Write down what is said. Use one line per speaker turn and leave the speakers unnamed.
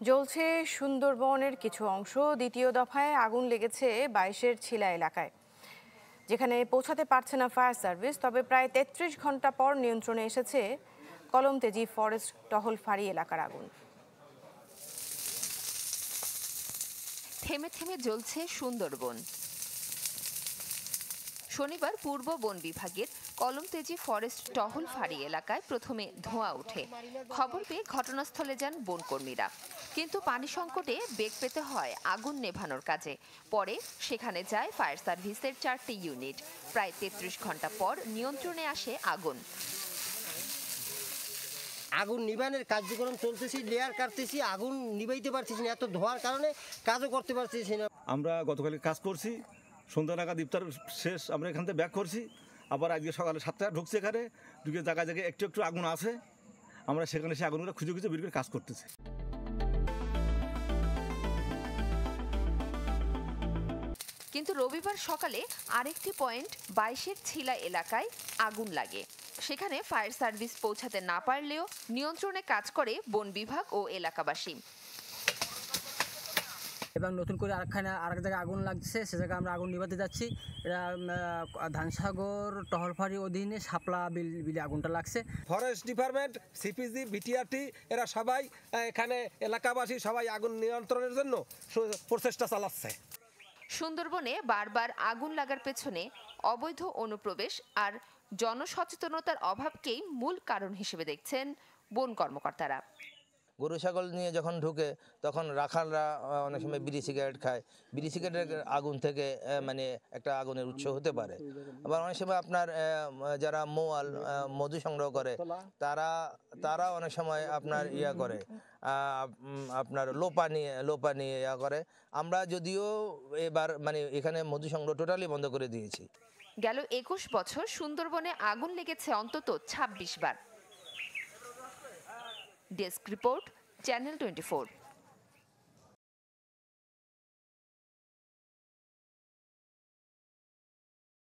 জ্বলছে সুন্দরবনের কিছু অংশ। দ্বিতীয় দফায় আগুন লেগেছে 22-এর ছিলা এলাকায়, যেখানে পৌঁছাতে পারছে না ফায়ার সার্ভিস। তবে প্রায় 33 ঘন্টা পর নিয়ন্ত্রণে এসেছে কলমতেজি ফরেস্ট টহল ফাঁড়ি এলাকার আগুন।
থেমে থেমে জ্বলছে সুন্দরবন। শনিবার পূর্ব বন বিভাগের কলমতেজি ফরেস্ট টহল ফাঁড়ি এলাকায় প্রথমে ধোঁয়া ওঠে। খবর পেয়ে ঘটনাস্থলে যান বনকর্মীরা, কিন্তু পানি সংকটে বেগ পেতে হয় আগুন নেভানোর কাজে। পরে সেখানে যায় ফায়ার সার্ভিসের 4টি ইউনিট। প্রায় 33 ঘন্টা পর নিয়ন্ত্রণে আসে আগুন।
আগুন নিবানের কার্যক্রম চলতেছি, লেয়ার কাটতেছি, আগুন নিবাইতে পারতেছি না, এত ধোঁয়ার কারণে কাজও করতে পারতেছি না।
আমরা গতকালকে কাজ করছি, সন্ধ্যা নাগাদ ইফতার শেষ আমরা এখান থেকে ব্যাক করছি। আবার আজকে সকালে 7টায় ঢুকছি, এখানে ঢুকে জায়গায় জায়গায় একটু একটু আগুন আছে। আমরা সেখানে সে আগুনগুলো খুঁজে খুঁজে বের করে কাজ করতেছি।
কিন্তু রবিবার সকালে আরেকটি পয়েন্ট 22-এর ছিলা এলাকায় আগুন লাগে। সেখানে ফায়ার সার্ভিস পৌঁছাতে না পারলেও নিয়ন্ত্রণে কাজ করে বন বিভাগ ও এলাকাবাসী।
এবং নতুন করে আরেক জায়গায় আগুন লাগছে, সে জায়গায় আমরা আগুন নিভাতে যাচ্ছি। এটা ধানসাগর টহল ফাঁড়ির অধীনে শাপলা বিলে আগুনটা লাগছে।
ফরেস্ট ডিপার্টমেন্ট, সিপিজি, বিটিআরটি এরা সবাই এখানে এলাকাবাসী সবাই আগুন নিয়ন্ত্রণের জন্য প্রচেষ্টা চালাচ্ছে।
সুন্দরবনে বারবার আগুন লাগার পেছনে অবৈধ অনুপ্রবেশ আর জনসচেতনতার অভাবকেই মূল কারণ হিসেবে দেখছেন বন কর্মকর্তারা।
গরু ছাগল নিয়ে যখন ঢুকে তখন রাখালরা অনেক সময় বিড়ি সিগারেট খায়। বিড়ি সিগারেটের আগুন থেকে মানে একটা আগুনের উৎস হতে পারে। আবার অনেক সময় আপনার যারা মধু সংগ্রহ করে তারা অনেক সময় আপনার করে আপনার লোপা নিয়ে করে। আমরা যদিও এবার মানে এখানে মধু সংগ্রহ টোটালি বন্ধ করে দিয়েছি।
গেল 21 বছর সুন্দরবনে আগুন লেগেছে অন্তত 26 বার। Desk report, channel 24।